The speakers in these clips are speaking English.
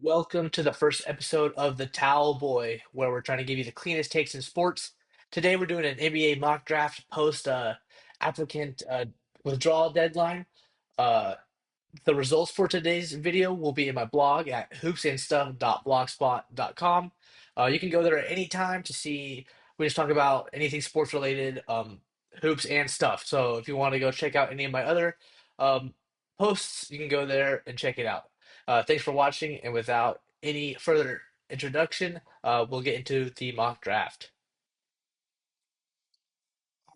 Welcome to the first episode of The Towel Boy, where we're trying to give you the cleanest takes in sports. Today, we're doing an NBA mock draft post applicant withdrawal deadline. Uh, the results for today's video will be in my blog at hoopsandstuff.blogspot.com. You can go there at any time to see. We just talk about anything sports related, hoops and stuff. So if you want to go check out any of my other um, posts, you can go there and check it out. Thanks for watching, and without any further introduction, we'll get into the mock draft.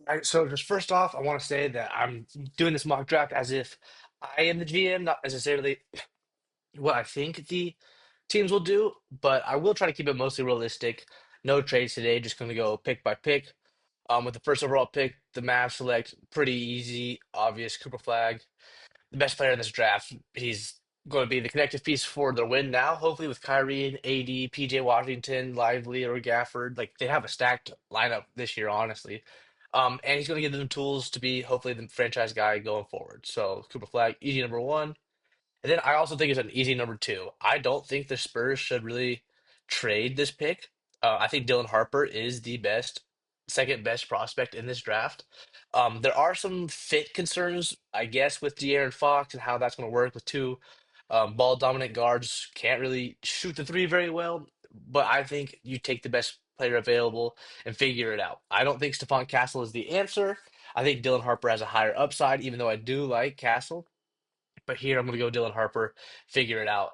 All right, so just first off, I want to say that I'm doing this mock draft as if I am the GM, not necessarily what I think the teams will do, but I will try to keep it mostly realistic. No trades today, just going to go pick by pick. With the first overall pick, the Mavs select pretty easy, obvious Cooper Flag, the best player in this draft. He's going to be the connective piece for their win now, hopefully with Kyrie and AD, PJ Washington, Lively, or Gafford. Like they have a stacked lineup this year, honestly. And he's going to give them tools to be hopefully the franchise guy going forward. So Cooper Flag, easy number one. And then I also think it's an easy number two. I don't think the Spurs should really trade this pick. I think Dylan Harper is the second best prospect in this draft. There are some fit concerns, I guess, with De'Aaron Fox and how that's going to work with two ball dominant guards. Can't really shoot the three very well, but I think you take the best player available and figure it out. I don't think Stephon Castle is the answer. I think Dylan Harper has a higher upside, even though I do like Castle. But here I'm going to go Dylan Harper, figure it out.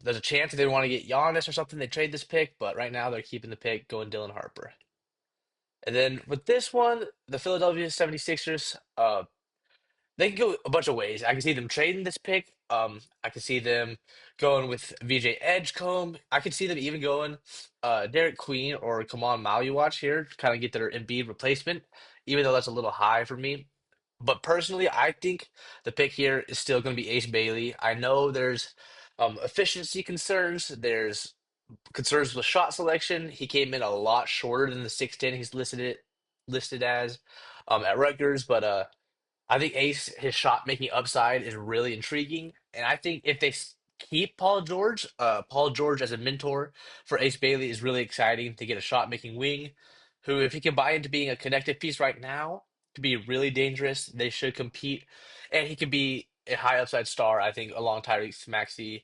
There's a chance if they want to get Giannis or something, they trade this pick, but right now they're keeping the pick, going Dylan Harper. And then with this one, the Philadelphia 76ers, they can go a bunch of ways. I can see them trading this pick. I can see them going with VJ Edgecombe. I could see them even going Derek Queen or Kamal Maluach here to kind of get their Embiid replacement, even though that's a little high for me. But personally, I think the pick here is still going to be Ace Bailey. I know there's efficiency concerns. There's concerns with shot selection. He came in a lot shorter than the 6'10 he's listed as at Rutgers, but I think Ace, his shot making upside is really intriguing. And I think if they keep Paul George as a mentor for Ace Bailey is really exciting to get a shot making wing who, if he can buy into being a connective piece right now, could be really dangerous. They should compete. And he could be a high upside star, I think, along Tyrese Maxey,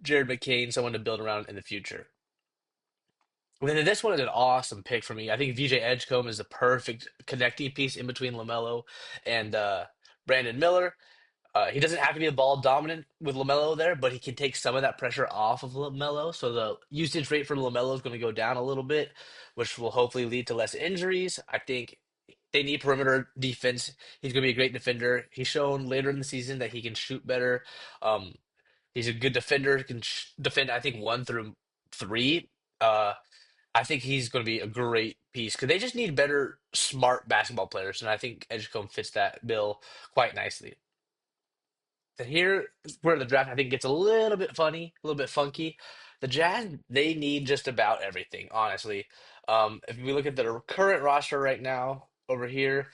Jared McCain, someone to build around in the future. And then this one is an awesome pick for me. I think VJ Edgecombe is the perfect connecting piece in between LaMelo and Brandon Miller. He doesn't have to be a ball dominant with LaMelo there, but he can take some of that pressure off of LaMelo. So the usage rate for LaMelo is going to go down a little bit, which will hopefully lead to less injuries. I think they need perimeter defense. He's going to be a great defender. He's shown later in the season that he can shoot better. Um, he's a good defender. Can defend, I think, one through three. I think he's going to be a great piece because they just need better, smart basketball players, and I think Edgecombe fits that bill quite nicely. And here is where the draft I think gets a little bit funny, a little bit funky. The Jazz, they need just about everything, honestly. If we look at their current roster right now over here,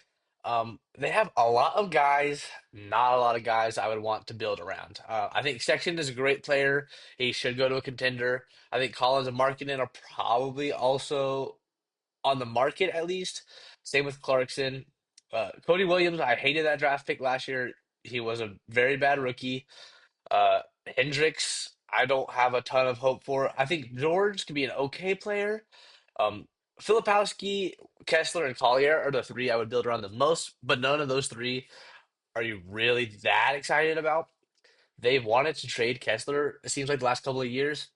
they have a lot of guys, not a lot of guys I would want to build around. I think Sexton is a great player. He should go to a contender. I think Collins and Markkinen are probably also on the market at least. Same with Clarkson. Cody Williams, I hated that draft pick last year. He was a very bad rookie. Hendricks, I don't have a ton of hope for. I think George can be an okay player. Um, Filipowski, Kessler, and Collier are the three I would build around the most, but none of those three are you really that excited about. They've wanted to trade Kessler, it seems like the last couple of years.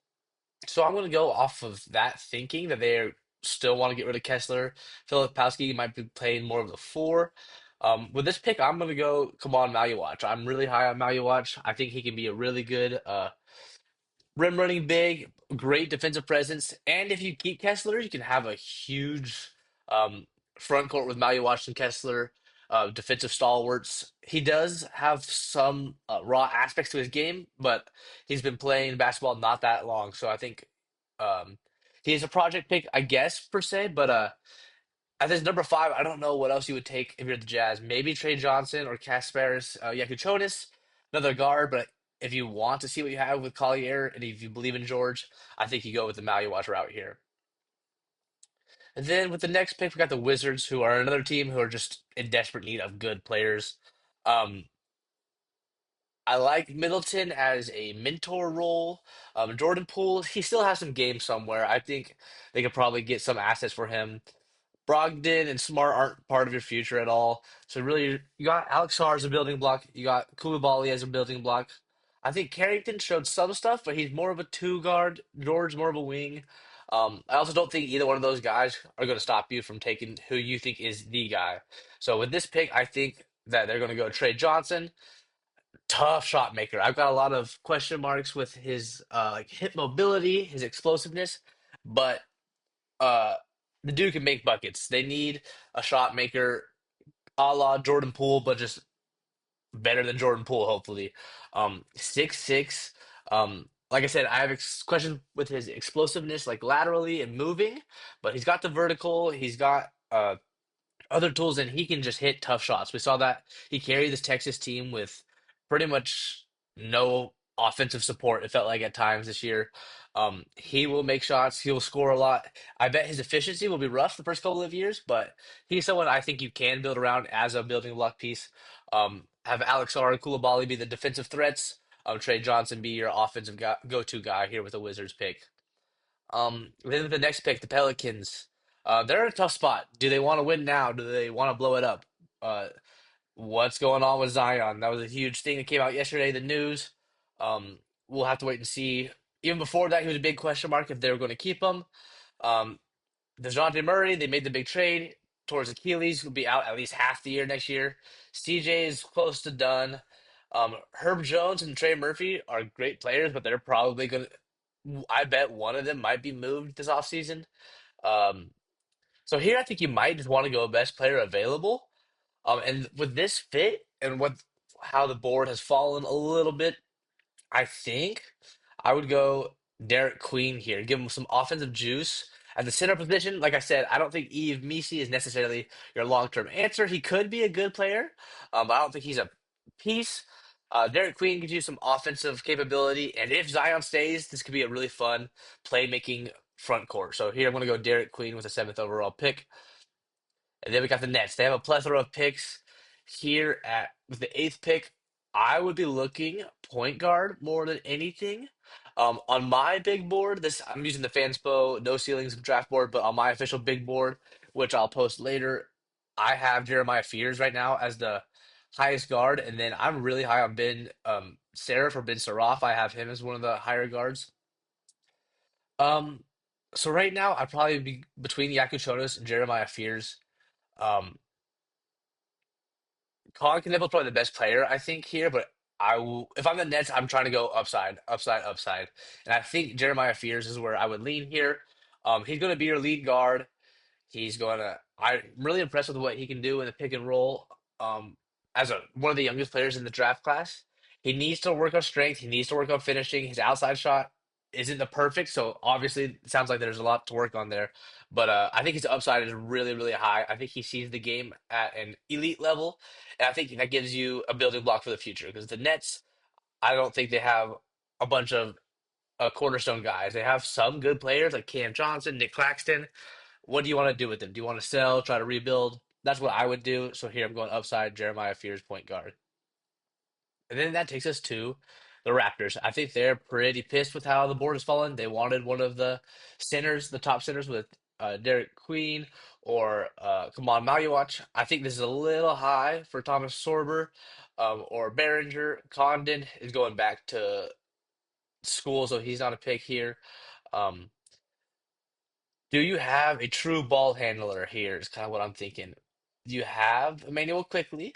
So I'm going to go off of that thinking that they still want to get rid of Kessler. Filipowski might be playing more of the four. With this pick, I'm going to go come on Maluach. I'm really high on Maluach. I think he can be a really good rim running big, great defensive presence. And if you keep Kessler, you can have a huge um, front court with Maluach and Kessler. Defensive stalwarts. He does have some raw aspects to his game, but he's been playing basketball not that long, so I think um, he's a project pick, I guess per se. But at this number five, I don't know what else you would take if you're the Jazz. Maybe Trey Johnson or Kasparis Yakuchonis, another guard, but. if you want to see what you have with Collier and if you believe in George, I think you go with the Maluach route here. And then with the next pick, we got the Wizards, who are another team who are just in desperate need of good players. Um, I like Middleton as a mentor role. Jordan Poole, he still has some game somewhere. I think they could probably get some assets for him. Brogdon and Smart aren't part of your future at all. So really, you got Alex Sarr as a building block. You got Koulibaly as a building block. I think Carrington showed some stuff, but he's more of a two guard. George more of a wing. I also don't think either one of those guys are going to stop you from taking who you think is the guy. So with this pick, I think that they're going to go Trey Johnson, tough shot maker. I've got a lot of question marks with his like hip mobility, his explosiveness, but uh the dude can make buckets. They need a shot maker a la Jordan Poole, but just better than Jordan Poole, hopefully. 6'6". Like I said, I have questions with his explosiveness, like laterally and moving, but he's got the vertical. He's got other tools, and he can just hit tough shots. We saw that he carried this Texas team with pretty much no offensive support, it felt like at times this year. He will make shots, he will score a lot. I bet his efficiency will be rough the first couple of years, but he's someone I think you can build around as a building block piece. Have Alex R. and Koulibaly be the defensive threats. Trey Johnson be your offensive go-to guy here with the Wizards pick. Then with the next pick, the Pelicans. They're in a tough spot. Do they want to win now? Do they want to blow it up? Uh, what's going on with Zion? That was a huge thing that came out yesterday, the news. We'll have to wait and see. Even before that, he was a big question mark if they were going to keep him. Um, DeJounte Murray, they made the big trade towards Achilles, will be out at least half the year next year. CJ is close to done. Herb Jones and Trey Murphy are great players, but they're probably going to. I bet one of them might be moved this offseason. Um, so here, I think you might just want to go best player available. And with this fit and what how the board has fallen a little bit, I think I would go Derek Queen here, give him some offensive juice at the center position. Like I said, I don't think Eve Misi is necessarily your long-term answer. He could be a good player, but I don't think he's a piece. Derek Queen gives you some offensive capability, and if Zion stays, this could be a really fun playmaking front court. So here I'm going to go Derek Queen with the seventh overall pick. And then we got the Nets. They have a plethora of picks here at with the eighth pick. I would be looking point guard more than anything. On my big board, this I'm using the Fanspo no ceilings draft board, but on my official big board, which I'll post later, I have Jeremiah Fears right now as the highest guard, and then I'm really high on Ben Sarah for Ben Saraf. I have him as one of the higher guards. Um, so right now I'd probably be between Yakuchonis and Jeremiah Fears. Um, Colin Knipple's probably the best player, I think, here, but I will if I'm the Nets, I'm trying to go upside, upside, upside. And I think Jeremiah Fears is where I would lean here. He's gonna be your lead guard. I'm really impressed with what he can do in the pick and roll. Um, as one of the youngest players in the draft class, he needs to work on strength. He needs to work on finishing. His outside shot isn't the perfect, so obviously it sounds like there's a lot to work on there. But I think his upside is really, really high. I think he sees the game at an elite level, and I think that gives you a building block for the future. Because the Nets, I don't think they have a bunch of cornerstone guys. They have some good players like Cam Johnson, Nick Claxton. What do you want to do with them? Do you want to sell, try to rebuild? That's what I would do. So here I'm going upside Jeremiah Fears point guard. And then that takes us to the Raptors. I think they're pretty pissed with how the board has fallen. They wanted one of the centers, the top centers with Derek Queen or Kamal Maluach. I think this is a little high for Thomas Sorber or Behringer. Condon is going back to school, so he's not a pick here. Um, do you have a true ball handler here? Is kind of what I'm thinking. Do you have Emmanuel quickly?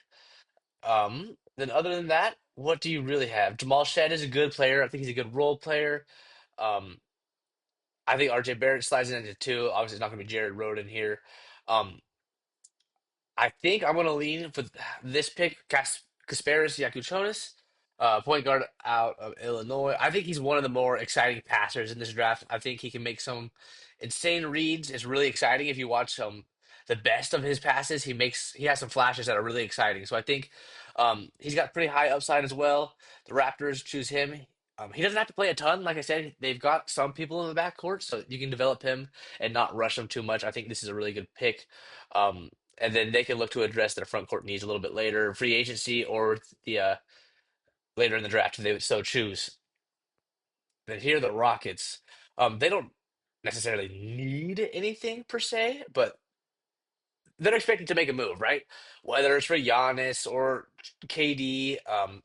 Then other than that, what do you really have? Jamal Shed is a good player. I think he's a good role player. Um, I think RJ Barrett slides into two. Obviously, it's not going to be Jared Rhoden here. Um, I think I'm going to lean for this pick, Kasparis Yakuchonis, point guard out of Illinois. I think he's one of the more exciting passers in this draft. I think he can make some insane reads. It's really exciting if you watch the best of his passes. He has some flashes that are really exciting. So I think He's got pretty high upside as well. The Raptors choose him. He doesn't have to play a ton. Like I said, they've got some people in the backcourt, so you can develop him and not rush him too much. I think this is a really good pick. Um, and then they can look to address their front court needs a little bit later, free agency or the later in the draft if they would so choose. Then here are the Rockets. They don't necessarily need anything per se, but they're expected to make a move, right? Whether it's for Giannis or KD.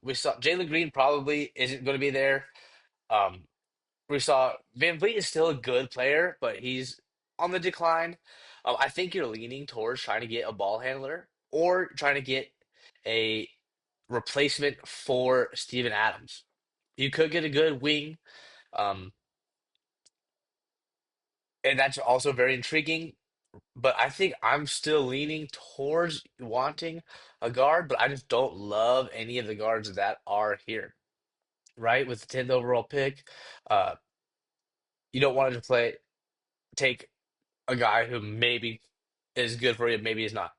We saw Jalen Green probably isn't going to be there. Um, we saw Van Vliet is still a good player, but he's on the decline. I think you're leaning towards trying to get a ball handler or trying to get a replacement for Steven Adams. You could get a good wing, um, and that's also very intriguing. But I think I'm still leaning towards wanting a guard, but I just don't love any of the guards that are here, right? With the 10th overall pick, uh, you don't want to take a guy who maybe is good for you, maybe is not.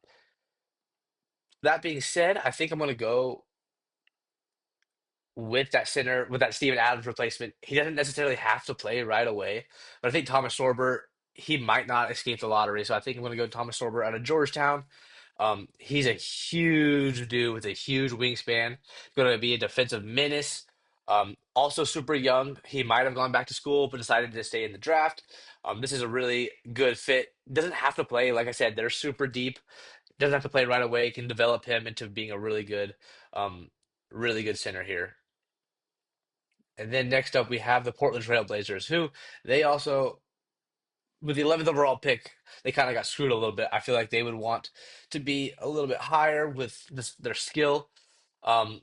That being said, I think I'm going to go with that center, with that Steven Adams replacement. He doesn't necessarily have to play right away, but I think Thomas Sorber, he might not escape the lottery. So I think I'm going to go Thomas Sorber out of Georgetown. He's a huge dude with a huge wingspan. Going to be a defensive menace. Also super young. He might have gone back to school, but decided to stay in the draft. This is a really good fit. Doesn't have to play. Like I said, they're super deep. Doesn't have to play right away. Can develop him into being a um, really good center here. And then next up, we have the Portland Trail Blazers, who they also, with the 11th overall pick, they kind of got screwed a little bit. I feel like they would want to be a little bit higher with their skill. Um,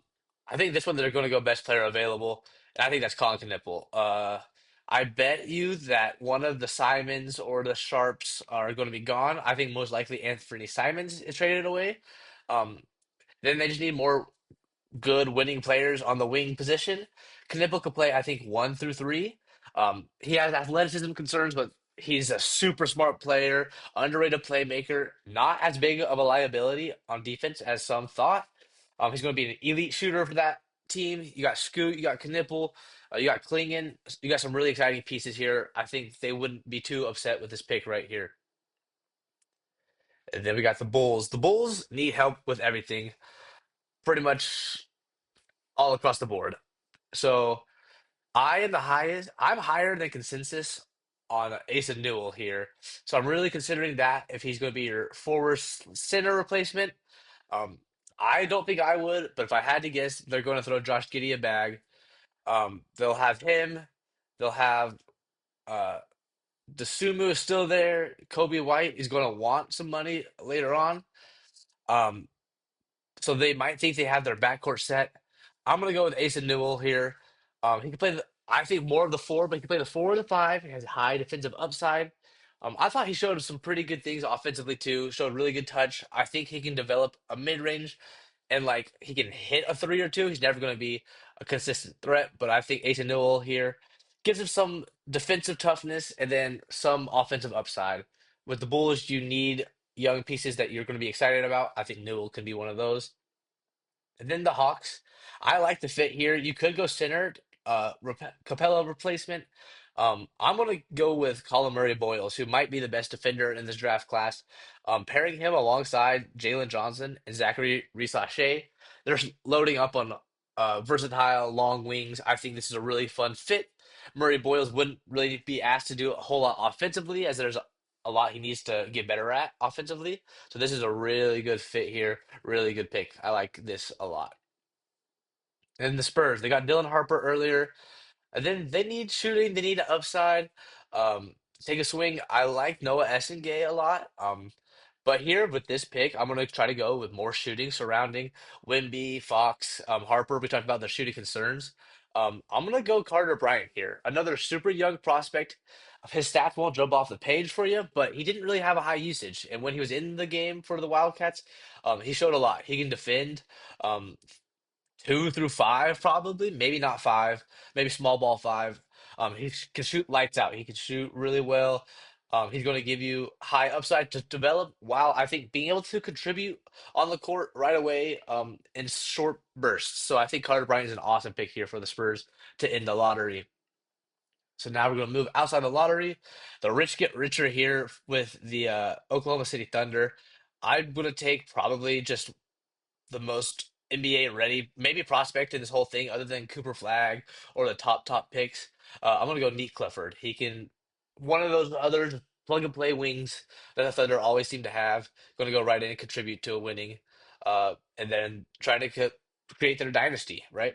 I think this one they're going to go best player available, and I think that's Colin Knippel. I bet you that one of the Simons or the Sharps are going to be gone. I think most likely Anthony Simons is traded away. Um, then they just need more good winning players on the wing position. Knipple could play, I think, 1 through 3. He has athleticism concerns, but he's a super smart player, underrated playmaker, not as big of a liability on defense as some thought. He's going to be an elite shooter for that team. You got Scoot, you got Knipple, you got Klingon. You got some really exciting pieces here. I think they wouldn't be too upset with this pick right here. And then we got the Bulls. The Bulls need help with everything, pretty much all across the board. So I am the highest. I'm higher than consensus on Asa Newell here. So I'm really considering that if he's going to be your forward center replacement. Um, I don't think I would, but if I had to guess, they're going to throw Josh Giddey a bag. They'll have him. They'll have uh, Desumu is still there. Kobe White is going to want some money later on. Um, so they might think they have their backcourt set. I'm gonna go with Asa Newell here. He can play I think more of the four, but he can play the 4 or the 5. He has high defensive upside. I thought he showed some pretty good things offensively too. Showed really good touch. I think he can develop a mid range and like he can hit a 3 or 2. He's never going to be a consistent threat, but I think Asa Newell here gives him some defensive toughness and then some offensive upside. With the Bulls, you need young pieces that you're going to be excited about. I think Newell can be one of those. And then the Hawks, I like the fit here. You could go center, Capella replacement. I'm going to go with Colin Murray Boyles, who might be the best defender in this draft class. Pairing him alongside Jalen Johnson and Zachary Risachet, they're loading up on versatile long wings. I think this is a really fun fit. Murray Boyles wouldn't really be asked to do a whole lot offensively, as there's a lot he needs to get better at offensively. So this is a really good fit here. Really good pick. I like this a lot. And the Spurs, they got Dylan Harper earlier. And then they need shooting. They need an upside. Take a swing. I like Noah Essengay a lot. But here with this pick, I'm gonna try to go with more shooting surrounding Wimby, Fox, Harper. We talked about the shooting concerns. I'm gonna go Carter Bryant here, another super young prospect. His stats won't jump off the page for you, but he didn't really have a high usage. And when he was in the game for the Wildcats, he showed a lot. He can defend. 2 through 5, probably, maybe not 5, maybe small ball 5. He can shoot lights out. He can shoot really well. He's going to give you high upside to develop, while I think being able to contribute on the court right away in short bursts. So I think Carter Bryant is an awesome pick here for the Spurs to end the lottery. So now we're going to move outside the lottery. The rich get richer here with the Oklahoma City Thunder. I'm going to take probably just the most NBA ready, maybe prospect in this whole thing, other than Cooper Flag or the top picks. I'm gonna go Neat Clifford. He can one of those other plug and play wings that the Thunder always seem to have. Going to go right in and contribute to a winning, and then trying to create their dynasty, right?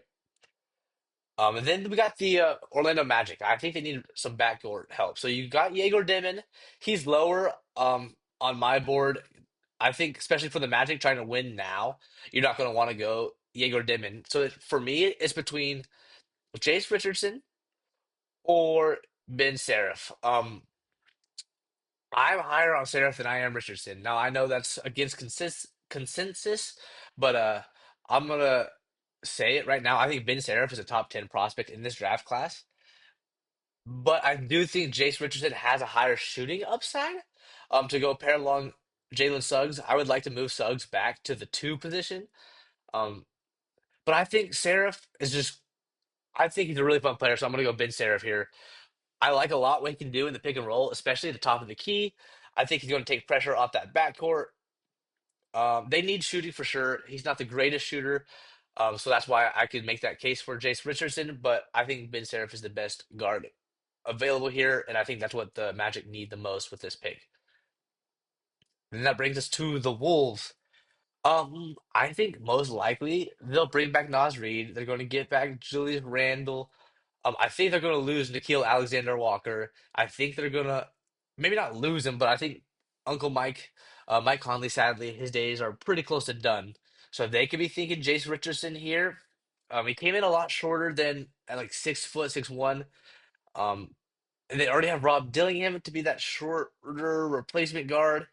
And then we got the Orlando Magic. I think they need some backcourt help. So you got Yegor Dimon. He's lower on my board. I think, especially for the Magic trying to win now, you're not going to want to go Yegor Dimon. So for me, it's between Chase Richardson or Ben Seraph. I'm higher on Seraph than I am Richardson. Now I know that's against consensus, but I'm gonna say it right now. I think Ben Seraph is a top 10 prospect in this draft class. But I do think Jace Richardson has a higher shooting upside. To go pair along Jalen Suggs, I would like to move Suggs back to the two position. Um, but I think Seraph is just, I think he's a really fun player, so I'm going to go Ben Seraph here. I like a lot what he can do in the pick and roll, especially at the top of the key. I think he's going to take pressure off that backcourt. They need shooting for sure. He's not the greatest shooter, so that's why I could make that case for Jace Richardson. But I think Ben Seraph is the best guard available here, and I think that's what the Magic need the most with this pick. And that brings us to the Wolves. I think most likely they'll bring back Nas Reed. They're going to get back Julius Randle. I think they're going to lose Nikhil Alexander Walker. I think they're going to maybe not lose him, but I think Uncle Mike, Mike Conley, sadly, his days are pretty close to done. So they could be thinking Jace Richardson here. He came in a lot shorter than at like 6 foot 6'1". Um, and they already have Rob Dillingham to be that shorter replacement guard.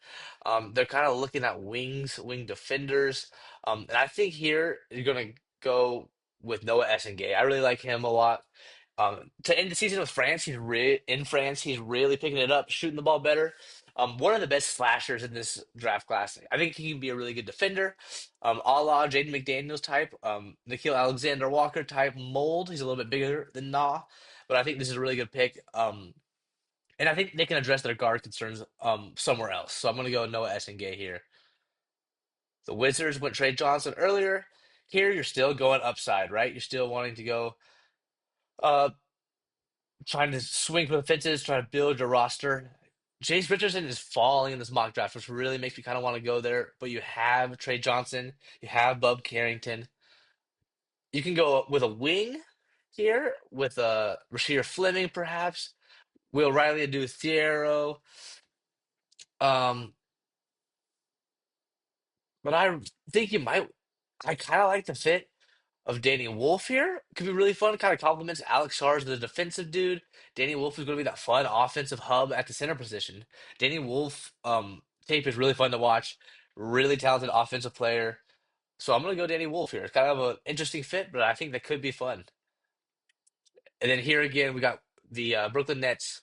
They're kind of looking at wing defenders. And I think here you're going to go with Noah Essengay. I really like him a lot. To end the season with France, in France. He's really picking it up, shooting the ball better. One of the best slashers in this draft class. I think he can be a really good defender, a la Jaden McDaniels type, Nikhil Alexander Walker type mold. He's a little bit bigger than Nah, but I think this is a really good pick. And I think they can address their guard concerns somewhere else. So I'm going to go Noah Essengay here. The Wizards went Trey Johnson earlier. Here you're still going upside, right? You're still wanting to go uh trying to swing for the fences, trying to build your roster. Jace Richardson is falling in this mock draft, which really makes me kind of want to go there. But you have Trey Johnson, you have Bub Carrington. You can go with a wing here with Rasheer Fleming, perhaps. Will Riley do Thiero. Um, but I think you might. I kind of like the fit of Danny Wolf here. Could be really fun. Kind of complements Alex Sarge, the defensive dude. Danny Wolf is going to be that fun offensive hub at the center position. Danny Wolf tape is really fun to watch. Really talented offensive player. So I'm going to go Danny Wolf here. It's kind of an interesting fit, but I think that could be fun. And then here again, we got the Brooklyn Nets.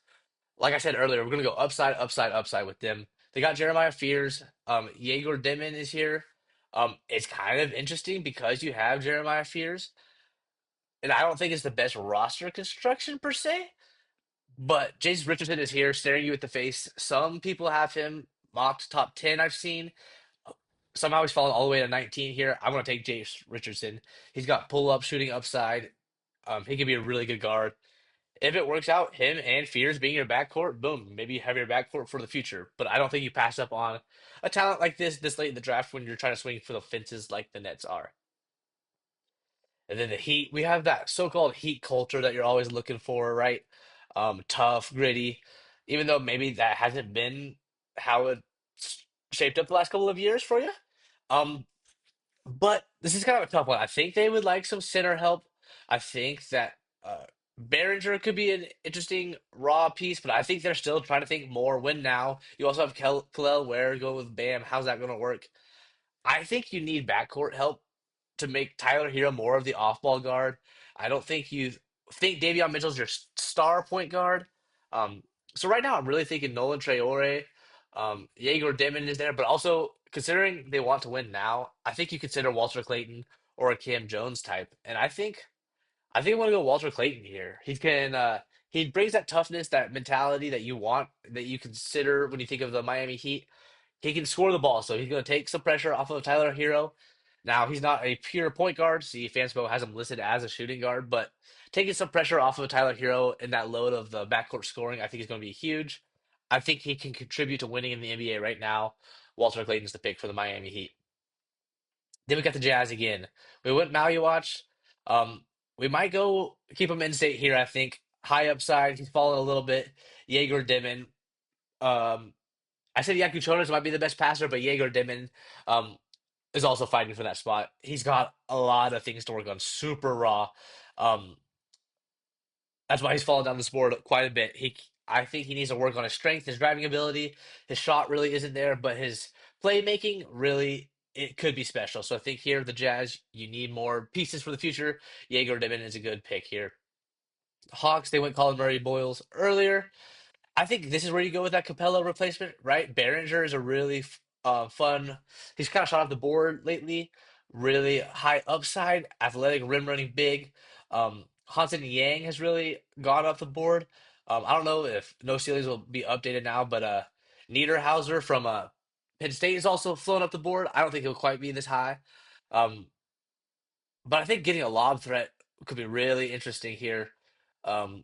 Like I said earlier, we're going to go upside, upside, upside with them. They got Jeremiah Fears. Yegor Dimon is here. It's kind of interesting because you have Jeremiah Fears, and I don't think it's the best roster construction per se. But James Richardson is here, staring you at the face. Some people have him mocked top 10. I've seen. Somehow he's fallen all the way to 19 here. I'm going to take James Richardson. He's got pull up, shooting upside. He could be a really good guard. If it works out, him and Fears being your backcourt, boom, maybe you have your backcourt for the future. But I don't think you pass up on a talent like this late in the draft when you're trying to swing for the fences like the Nets are. And then the Heat, we have that so-called Heat culture that you're always looking for, right? Tough, gritty, even though maybe that hasn't been how it's shaped up the last couple of years for you. Um, but this is kind of a tough one. I think they would like some center help. I think that Behringer could be an interesting raw piece, but I think they're still trying to think more win now. You also have Kalel Ware go with Bam. How's that going to work? I think you need backcourt help to make Tyler Hero more of the off-ball guard. I don't think you think Davion Mitchell's your star point guard. So right now, I'm really thinking Nolan Traore, Jaeger Dimon is there, but also considering they want to win now, I think you consider Walter Clayton or a Cam Jones type, and I think I want to go Walter Clayton here. He brings that toughness, that mentality that you want, that you consider when you think of the Miami Heat. He can score the ball, so he's going to take some pressure off of Tyler Hero. Now, he's not a pure point guard. See, Fanspo has him listed as a shooting guard, but taking some pressure off of Tyler Hero and that load of the backcourt scoring, I think is going to be huge. I think he can contribute to winning in the NBA right now. Walter Clayton's the pick for the Miami Heat. Then we got the Jazz again. We went Maui watch. We might go keep him in state here, I think. High upside. He's fallen a little bit. Jaeger Dimon. Um, I said Yaku Chonas might be the best passer, but Jaeger Dimon um, is also fighting for that spot. He's got a lot of things to work on. Super raw. Um, that's why he's fallen down this board quite a bit. I think he needs to work on his strength, his driving ability. His shot really isn't there, but his playmaking really it could be special. So I think here the Jazz, you need more pieces for the future. Jaeger Dimon is a good pick here. Hawks, they went Colin Murray Boyles earlier. I think this is where you go with that Capella replacement, right? Behringer is a really fun. He's kind of shot off the board lately. Really high upside, athletic, rim running big. Hansen Yang has really gone up the board. I don't know if No Ceilings will be updated now, but Niederhauser from Penn State is also flown up the board. I don't think he'll quite be this high. Um, but I think getting a lob threat could be really interesting here. Um,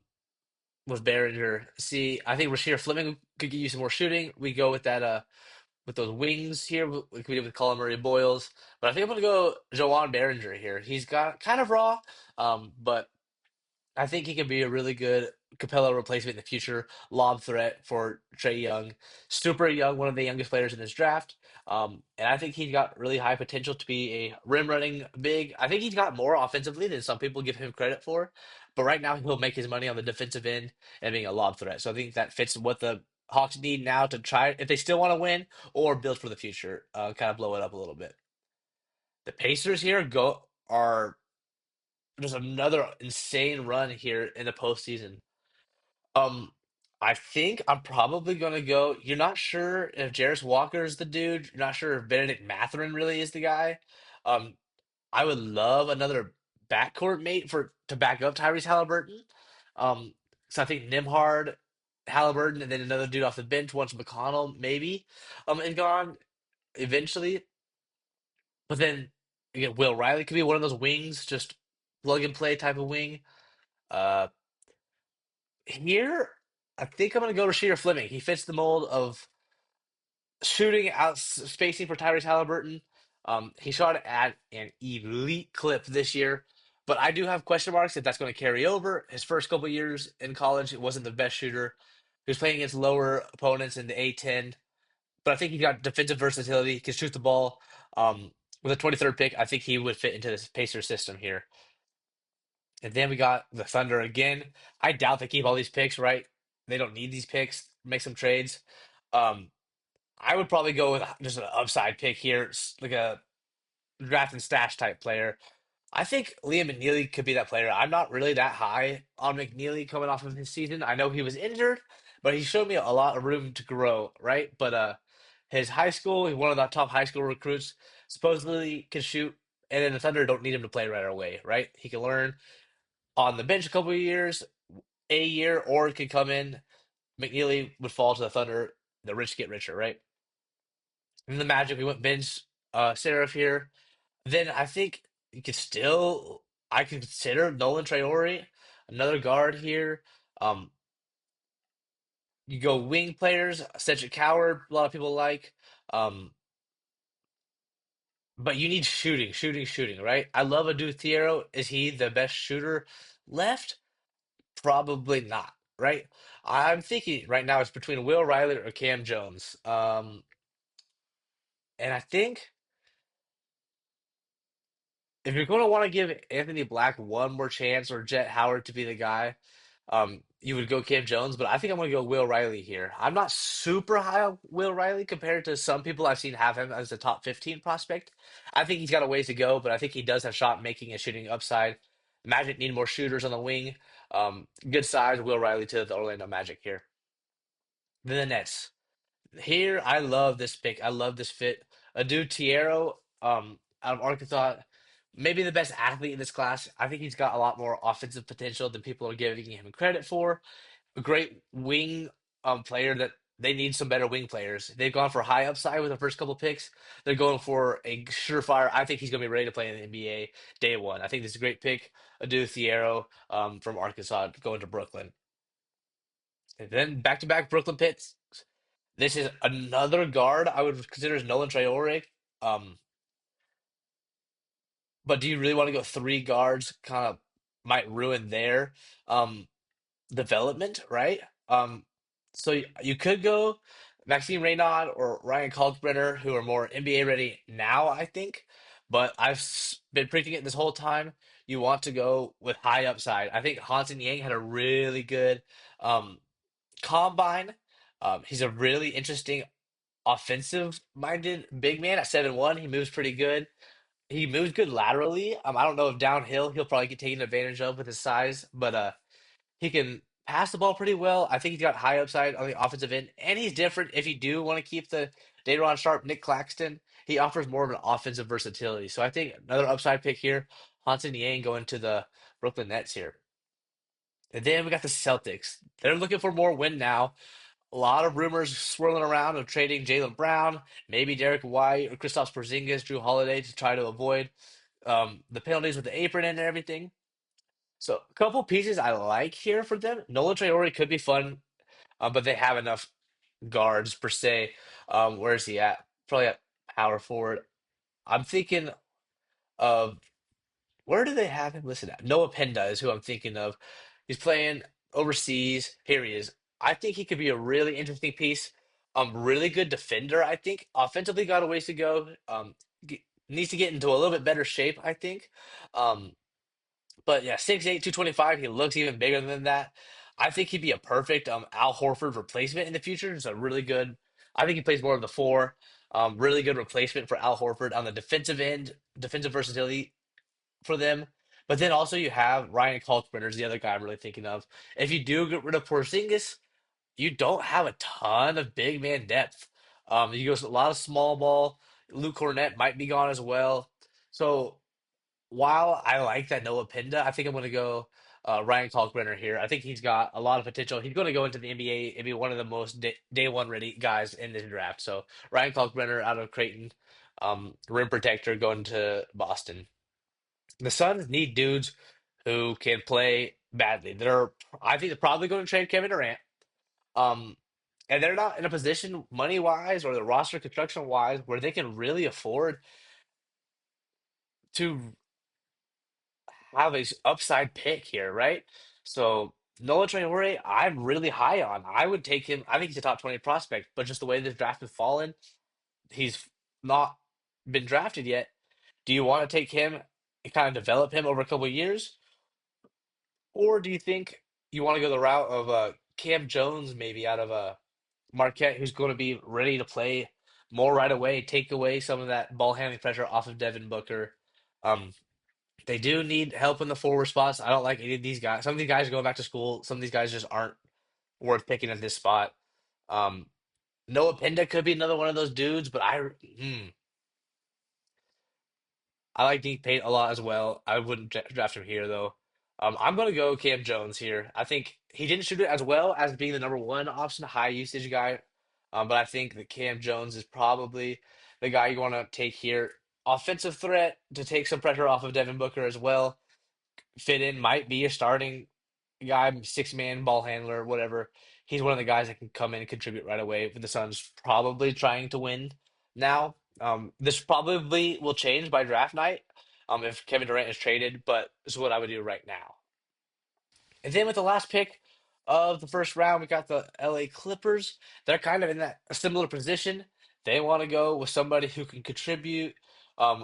with Behringer. See, I think Rasheer Fleming could get you some more shooting. We go with that with those wings here. We could do with Colin Murray Boyles. But I think I'm gonna go Joan Behringer here. He's got kind of raw, but I think he could be a really good Capella replacement in the future. Lob threat for Trey Young. Super young, one of the youngest players in this draft. And I think he's got really high potential to be a rim running big. I think he's got more offensively than some people give him credit for. But right now, he'll make his money on the defensive end and being a lob threat. So I think that fits what the Hawks need now to try, if they still want to win or build for the future, kind of blow it up a little bit. The Pacers here go are just another insane run here in the postseason. Um, I think I'm probably gonna go. You're not sure if Jarris Walker is the dude. You're not sure if Benedict Mathurin really is the guy. Um, I would love another backcourt mate for to back up Tyrese Halliburton. So I think Nimhard, Halliburton, and then another dude off the bench once McConnell maybe and gone eventually. But then again, Will Riley could be one of those wings, just plug and play type of wing. Uh, Here, I think I'm going to go Rasheer Fleming. He fits the mold of shooting out spacing for Tyrese Halliburton. He shot at an elite clip this year, but I do have question marks if that's going to carry over. His first couple years in college, it wasn't the best shooter. He was playing against lower opponents in the A10, but I think he got defensive versatility. He can shoot the ball. With a 23rd pick, I think he would fit into this Pacer system here. And then we got the Thunder again. I doubt they keep all these picks, right? They don't need these picks. Make some trades. Um, I would probably go with just an upside pick here, like a draft and stash type player. I think Liam McNeely could be that player. I'm not really that high on McNeely coming off of his season. I know he was injured, but he showed me a lot of room to grow, right? But his high school, he's one of the top high school recruits, supposedly can shoot, and then the Thunder don't need him to play right away, right? He can learn on the bench a couple of years, a year, or could come in. McNeely would fall to the Thunder. The rich get richer, right? And the Magic, we went bench Seraph here. Then I think you could still, I could consider Nolan Traore, another guard here. Um, you go wing players, Cedric Coward, a lot of people like. Um, but you need shooting, shooting, shooting, right? I love Adu Thiero. Is he the best shooter left? Probably not, right? I'm thinking right now it's between Will Riley or Cam Jones. And I think if you're going to want to give Anthony Black one more chance or Jet Howard to be the guy, you would go Cam Jones. But I think I'm going to go Will Riley here. I'm not super high on Will Riley compared to some people I've seen have him as a top 15 prospect. I think he's got a ways to go, but I think he does have shot making and shooting upside. Magic need more shooters on the wing. Good size, Will Riley to the Orlando Magic here. Then the Nets. Here, I love this pick. I love this fit. Adu Tiero, out of Arkansas, maybe the best athlete in this class. I think he's got a lot more offensive potential than people are giving him credit for. A great wing player that they need some better wing players. They've gone for high upside with the first couple picks. They're going for a surefire. I think he's going to be ready to play in the NBA day one. I think this is a great pick. Adu Thiero from Arkansas going to Brooklyn. And then back to back Brooklyn picks. This is another guard I would consider as Nolan Traore. Um, but do you really want to go three guards? Kind of might ruin their um, development, right? So you could go Maxime Reynaud or Ryan Kalkbrenner, who are more NBA ready now, I think. But been predicting it this whole time. You want to go with high upside. I think Hansen Yang had a really good um, combine. He's a really interesting offensive minded big man at 7'1". He moves pretty good. He moves good laterally. I don't know if downhill he'll probably get taken advantage of with his size, but he can pass the ball pretty well. I think he's got high upside on the offensive end, and he's different. If you do want to keep the Dayron Sharp, Nick Claxton, he offers more of an offensive versatility. So I think another upside pick here, Hansen Yang going to the Brooklyn Nets here. And then we got the Celtics. They're looking for more win now. A lot of rumors swirling around of trading Jalen Brown, maybe Derek White or Kristaps Porzingis, Drew Holiday to try to avoid the penalties with the apron and everything. So a couple pieces I like here for them. Nolan Traore could be fun, but they have enough guards per se. Where is he at? Probably at power forward. I'm thinking of where do they have him listed at? Noah Penda is who I'm thinking of. He's playing overseas. Here he is. I think he could be a really interesting piece. Really good defender, I think. Offensively got a ways to go. Needs to get into a little bit better shape, I think. Um, but yeah, 6'8", 225. He looks even bigger than that. I think he'd be a perfect Al Horford replacement in the future. It's a really good. I think he plays more of the four. Really good replacement for Al Horford on the defensive end, defensive versatility for them. But then also you have Ryan Kalkbrenner is the other guy I'm really thinking of. If you do get rid of Porzingis, you don't have a ton of big man depth. You go a lot of small ball. Luke Cornett might be gone as well. So while I like that Noah Pinda, I think I'm going to go Ryan Kalkbrenner here. I think he's got a lot of potential. He's going to go into the NBA and be one of the most day one ready guys in this draft. So Ryan Kalkbrenner out of Creighton, rim protector going to Boston. The Suns need dudes who can play badly. I think they're probably going to trade Kevin Durant. Um, and they're not in a position money wise or the roster construction wise where they can really afford to have a upside pick here, right? So Noah Traore, I'm really high on. I would take him. I think he's a top 20 prospect, but just the way this draft has fallen, he's not been drafted yet. Do you want to take him and kind of develop him over a couple of years? Or do you think you want to go the route of Cam Jones, maybe out of Marquette, who's going to be ready to play more right away, take away some of that ball handling pressure off of Devin Booker? Um, they do need help in the forward spots. I don't like any of these guys. Some of these guys are going back to school. Some of these guys just aren't worth picking at this spot. Um, Noah Pinda could be another one of those dudes, but I like Dean Payne a lot as well. I wouldn't draft him here though. I'm going to go Cam Jones here. I think he didn't shoot it as well as being the number one option, high usage guy. But I think that Cam Jones is probably the guy you want to take here. Offensive threat to take some pressure off of Devin Booker as well. Fit in, might be a starting guy, six man ball handler, whatever. He's one of the guys that can come in and contribute right away. For the Suns, probably trying to win now. This probably will change by draft night. If Kevin Durant is traded, but this is what I would do right now. And then with the last pick of the first round, we got the LA Clippers. They're kind of in that a similar position. They want to go with somebody who can contribute.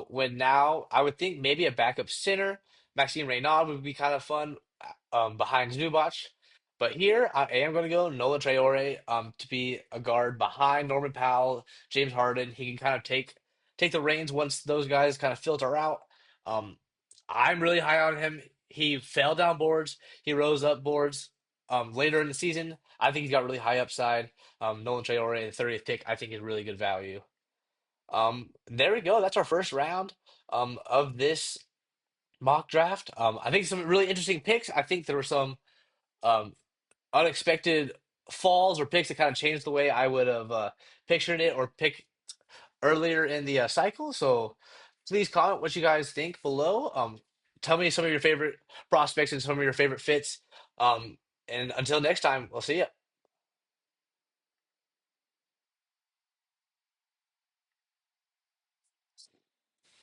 When now, I would think maybe a backup center. Maxime Reynaud would be kind of fun behind Zubac. But here, I am going to go Nola Traore to be a guard behind Norman Powell, James Harden. He can kind of take the reins once those guys kind of filter out. Um, I'm really high on him. He fell down boards. He rose up boards. later in the season. I think he's got really high upside. Nolan Traore, the 30th pick, I think is really good value. There we go. That's our first round of this mock draft. I think some really interesting picks. I think there were some um, unexpected falls or picks that kind of changed the way I would have pictured it or picked earlier in the cycle. So please comment what you guys think below. Tell me some of your favorite prospects and some of your favorite fits. And until next time, we'll see you.